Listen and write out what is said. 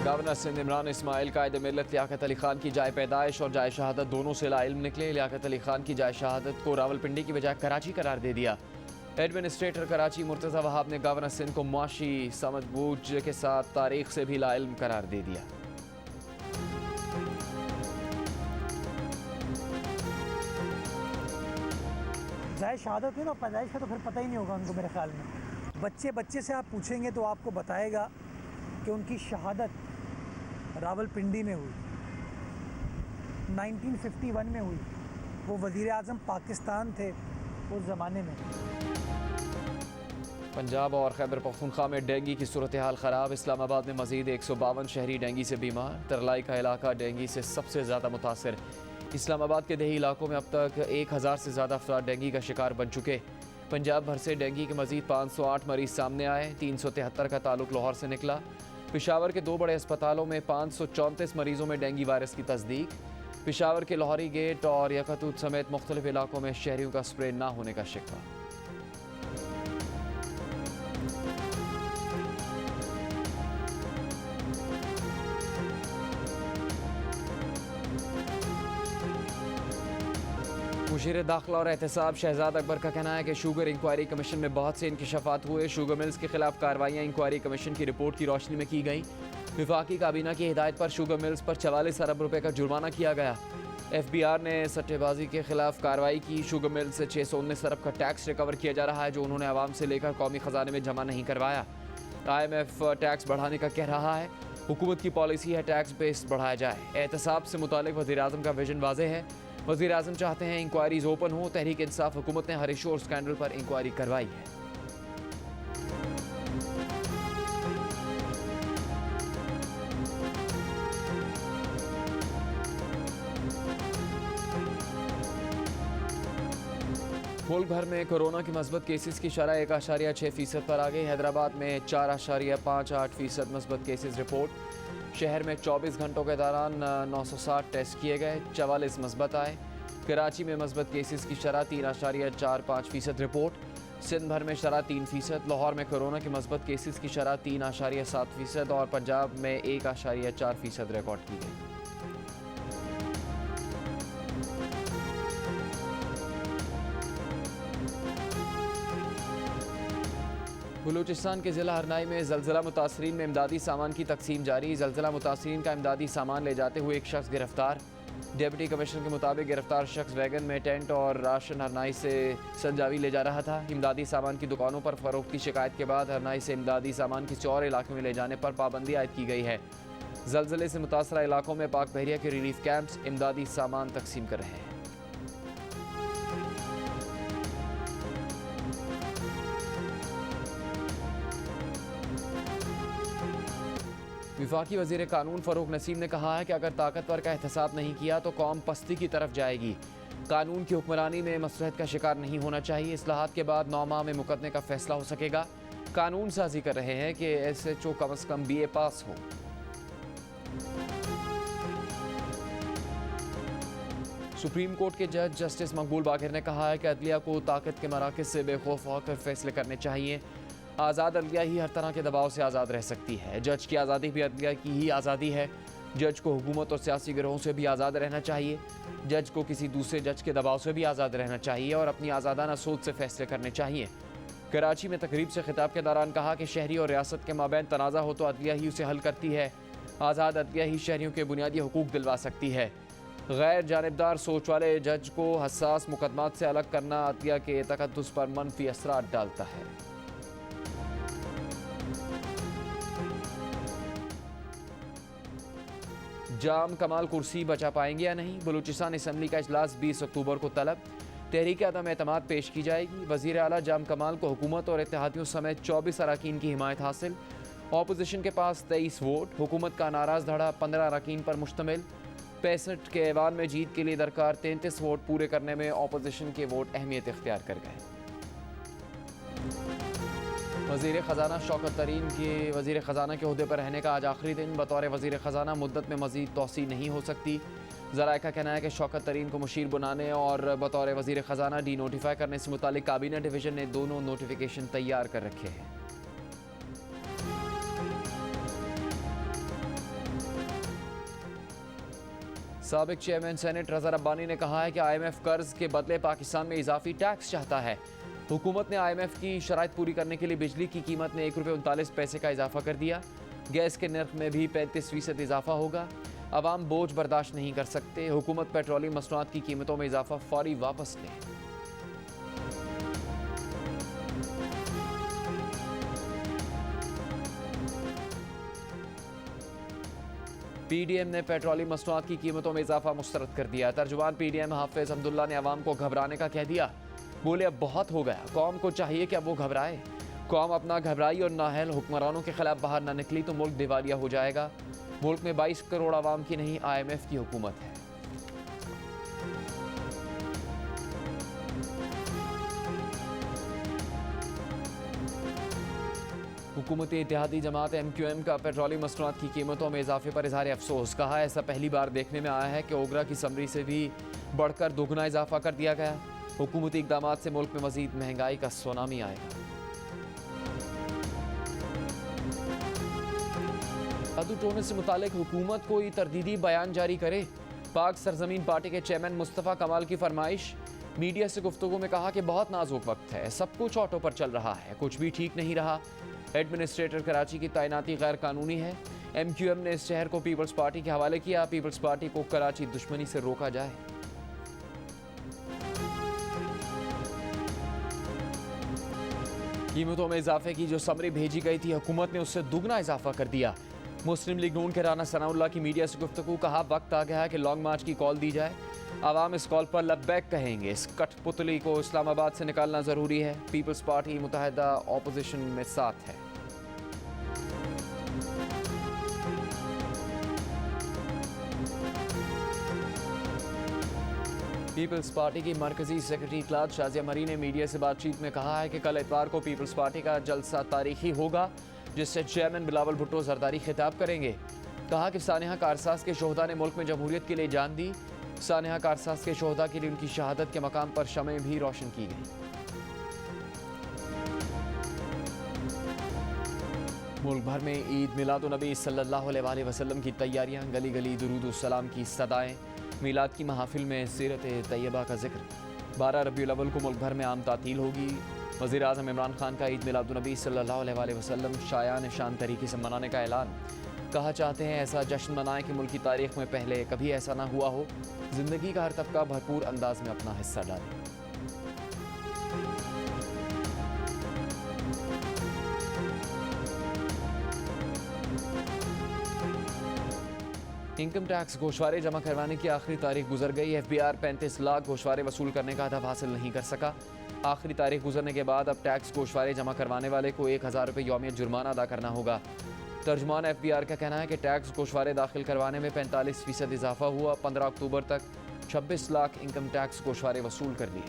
Governor Sindh Imran Ismail कायद मिल्लत लियाकत अली खान की जाए पैदाइश और जाए शहादत दोनों से लाइल्म निकले। लियाकत अली खान की जाए शहादत को रावलपिंडी की बजाय कराची करार दे दिया। एडमिनिस्ट्रेटर कराची मुर्तज़ा वहाब ने गवर्नर सिंध को मुआशी समझबूझ के साथ तारीख से भी लाइल्म करार दे दिया। जाए शहादत है ना, पैदाइश का तो फिर पता ही नहीं होगा उनको मेरे ख्याल में। बच्चे से आप पूछेंगे तो आपको बताएगा कि उनकी शहादत रावलपिंडी में हुई, 1951 में हुई। वो वज़ीर आज़म पाकिस्तान थे उस ज़माने में। पंजाब और खैबर पख्तूनख्वा में डेंगू की सूरत हाल ख़राब। इस्लामाबाद में मज़ीद 152 शहरी डेंगू से बीमार। तरलाई का इलाका डेंगू से सबसे ज़्यादा मुतासर। इस्लामाबाद के देही इलाकों में अब तक 1000 से ज़्यादा अफराद डेंगू का शिकार बन चुके। पंजाब भर से डेंगू के मज़ीद 508 मरीज़ सामने आए। 373 का ताल्लुक लाहौर से निकला। पेशावर के 2 बड़े अस्पतालों में 534 मरीज़ों में डेंगू वायरस की तस्दीक। पेशावर के लाहौरी गेट और यकतूत समेत मुख्तलिफ इलाकों में शहरियों का स्प्रे ना होने का शिकवा। मुशीर दाखिला और एहतसाब शहजाद अकबर का कहना है कि शुगर इंक्वायरी कमीशन में बहुत से इंकशाफात हुए। शुगर मिल्स के खिलाफ कार्रवाइयाँ इंक्वायरी कमीशन की रिपोर्ट की रोशनी में की गई। विफाकी काबीना की हिदायत पर शुगर मिल्स पर 44 अरब रुपए का जुर्माना किया गया। FBI ने सट्टेबाजी के खिलाफ कार्रवाई की। शुगर मिल से 619 अरब का टैक्स रिकवर किया जा रहा है जो उन्होंने आवाम से लेकर कौमी खजाने में जमा नहीं करवाया। IMF टैक्स बढ़ाने का कह रहा है। हुकूमत की पॉलिसी है टैक्स बेस बढ़ाया जाए। एहतसाब से मुतालिक वज़ीर आज़म का विजन वाज़ेह है। वज़ीर आज़म चाहते हैं इंक्वायरीज ओपन हो। तहरीक इंसाफ हुकूमत ने हर इशू और स्कैंडल पर इंक्वायरी करवाई है। मुल्क भर में कोरोना की मस्बत केसेस की शरह 1.6% पर आ गई। हैदराबाद में 4.58% मस्बत केसेस रिपोर्ट। शहर में 24 घंटों के दौरान 960 टेस्ट किए गए, 44 मस्बत आए। कराची में मस्बत केसेस की शरह 3.45% रिपोर्ट। सिंध भर में शरह 3%। लाहौर में कोरोना की मस्बत केसेस की शरह 3.7% और पंजाब में 1.4% रिकॉर्ड की गई। बलूचिस्तान के ज़िला हरनाई में ज़लज़ला मुतासरीन में इमदादी सामान की तकसीम जारी। ज़लज़ला मुतासरीन का इमदादी सामान ले जाते हुए एक शख्स गिरफ्तार। डिप्टी कमिश्नर के मुताबिक गिरफ्तार शख्स वैगन में टेंट और राशन हरनाई से संजावी ले जा रहा था। इमदादी सामान की दुकानों पर फ़रोख्त की शिकायत के बाद हरनाई से इमदादी सामान किसी और इलाके में ले जाने पर पाबंदी आयद की गई है। ज़लज़ले से मुतासरा इलाकों में पाक बहरिया के रिलीफ कैंप्स इमदादी सामान तकसीम कर रहे हैं। विफाकी वज़ीर कानून फ़रूक नसीम ने कहा है कि अगर ताकतवर का एहतसाब नहीं किया तो कौम पस्ती की तरफ जाएगी। कानून की हुक्मरानी में मसलहत का शिकार नहीं होना चाहिए। इस्लाहात के बाद 9 माह में मुकदमे का फैसला हो सकेगा। कानून साजी कर रहे हैं कि SHO कम अज़ कम BA पास हो। सुप्रीम कोर्ट के जज जस्टिस मकबूल बाकिर ने कहा है कि अदलिया को ताकत के मराकज़ से बेखौफ होकर फैसले करने चाहिए। आज़ाद अदलिया ही हर तरह के दबाव से आज़ाद रह सकती है। जज की आज़ादी भी अदलिया की ही आज़ादी है। जज को हुकूमत और सियासी गिरोहों से भी आज़ाद रहना चाहिए। जज को किसी दूसरे जज के दबाव से भी आज़ाद रहना चाहिए और अपनी आज़ादाना सोच से फैसले करने चाहिए। कराची में तकरीब से खिताब के दौरान कहा कि शहरी और रियासत के माबैन तनाज़ा हो तो अदलिया ही उसे हल करती है। आज़ाद अदलिया ही शहरियों के बुनियादी हुकूक दिलवा सकती है। गैर जानिबदार सोच वाले जज को हसास मुकदमात से अलग करना अदलिया के तकद्दुस पर मनफी असरात डालता है। जाम कमाल कुर्सी बचा पाएंगे या नहीं। बलूचिस्तान असम्बली का इजलास 20 अक्टूबर को तलब। तहरीक अदम एतमाद पेश की जाएगी। वज़ीर आला जाम कमाल को हुकूमत और इत्तेहादियों समेत 24 अरकान की हिमायत हासिल। अपोजिशन के पास 23 वोट। हुकूमत का नाराज़ धड़ा 15 अरकान पर मुश्तमिल। 65 के ऐवान में जीत के लिए दरकार 33 वोट पूरे करने में अपोजिशन के वोट अहमियत इख्तियार कर गए। वज़ीर ख़जाना शौकत तरीन के वज़ीर ख़जाना के ओहदे पर रहने का आज आखिरी दिन। बतौर वज़ीर ख़जाना मुद्दत में मज़ीद तोसी नहीं हो सकती। ज़राए का कहना है कि शौकत तरीन को मुशीर बनाने और बतौर वज़ीर ख़जाना डी नोटिफाई करने से मुतालिक काबीना डिवीज़न ने दोनों नोटिफिकेशन तैयार कर रखे हैं। साबिक चेयरमैन सेनेट रज़ा रब्बानी ने कहा है कि IMF कर्ज के बदले पाकिस्तान में इजाफी टैक्स चाहता है। हुकूमत ने IMF की शराइत पूरी करने के लिए बिजली की कीमत में ₹1.39 का इजाफा कर दिया। गैस के नर्ख में भी 35% इजाफा होगा। अवाम बोझ बर्दाश्त नहीं कर सकते। हुकूमत पेट्रोलियम मसनूआत की कीमतों में इजाफा फौरी वापस ले। PDM ने पेट्रोलियम मसनूआत की कीमतों में इजाफा मुस्तरद कर दिया। तर्जुमान PDM हाफिज अब्दुल्ला ने अवाम को घबराने का कह दिया। बोले अब बहुत हो गया, कौम को चाहिए कि अब वो घबराए। कौम अपना घबराई और नाहल हुक्मरानों के खिलाफ बाहर ना निकली तो मुल्क दिवालिया हो जाएगा। मुल्क में 22 करोड़ आवाम की नहीं IMF की हुकूमत है। हुकूमत इत्तेहादी जमात MQM का पेट्रोलियम मसनूआत की कीमतों में इजाफे पर इजहार अफसोस। कहा ऐसा पहली बार देखने में आया है कि ओगरा की समरी से भी बढ़कर दोगुना इजाफा कर दिया गया। हुकूमती इकदाम से मुल्क में मजीद महंगाई का सुनामी आएगा। जादू टोने से मुतालिक हुकूमत कोई तरदीदी बयान जारी करे। पाक सरजमीन पार्टी के चेयरमैन मुस्तफ़ा कमाल की फरमाइश। मीडिया से गुफ्तगू में कहा कि बहुत नाजुक वक्त है, सब कुछ ऑटो पर चल रहा है, कुछ भी ठीक नहीं रहा। एडमिनिस्ट्रेटर कराची की तैनाती गैर कानूनी है। MQM ने इस शहर को पीपल्स पार्टी के हवाले किया। पीपल्स पार्टी को कराची दुश्मनी से रोका जाए। कीमतों में इजाफे की जो समरी भेजी गई थी, हुकूमत ने उससे दुगना इजाफा कर दिया। मुस्लिम लीग नून के राना सनाउल्लाह की मीडिया से गुफ्तगू। कहा वक्त आ गया है कि लॉन्ग मार्च की कॉल दी जाए। आवाम इस कॉल पर लब्बैक कहेंगे। इस कठपुतली को इस्लामाबाद से निकालना ज़रूरी है। पीपल्स पार्टी मुत्तहिदा ऑपोजिशन में साथ है। पीपल्स पार्टी की मरकजी सेक्रेटरी क्लार्क शाजिया मरी ने मीडिया से बातचीत में कहा है कि कल इतवार को पीपल्स पार्टी का जलसा तारीखी होगा, जिससे चेयरमैन बिलावल भुट्टो जरदारी खिताब करेंगे। कहा कि सानिया कारसाज के शोहदा ने मुल्क में जमहूरियत के लिए जान दी। सानिया कारसाज के शोहदा के लिए उनकी शहादत के मकाम पर शमें भी रोशन की गई। मुल्क भर में ईद मिलादुन्नबी सल्लल्लाहु अलैहि वसल्लम की तैयारियां। गली गली दुरूद सलाम की सदाएं। मिलाद की महफिल में सीरत तैयबा का जिक्र। 12 रबीउल अव्वल को मुल्क भर में आम तातील होगी। वज़ीर आज़म इमरान खान का ईद मिलादुन्नबी सल्लल्लाहु अलैहि वसल्लम शायान शान तरीके से मनाने का ऐलान। कहा चाहते हैं ऐसा जश्न मनाएं कि मुल्क की तारीख में पहले कभी ऐसा ना हुआ हो। ज़िंदगी का हर तबका भरपूर अंदाज में अपना हिस्सा डाले। इनकम टैक्स गोशवारे जमा करवाने की आखिरी तारीख गुजर गई। FBR 35 लाख गोशवारे वसूल करने का हदफ हासिल नहीं कर सका। आखिरी तारीख गुजरने के बाद अब टैक्स गोशवारे जमा करवाने वाले को 1000 रुपये यौमियत जुर्माना अदा करना होगा। तर्जुमान FBR का कहना है कि टैक्स गोशवारे दाखिल करवाने में 45% इजाफा हुआ। 15 अक्टूबर तक 26 लाख इनकम टैक्स गोशवारे वसूल कर लिए।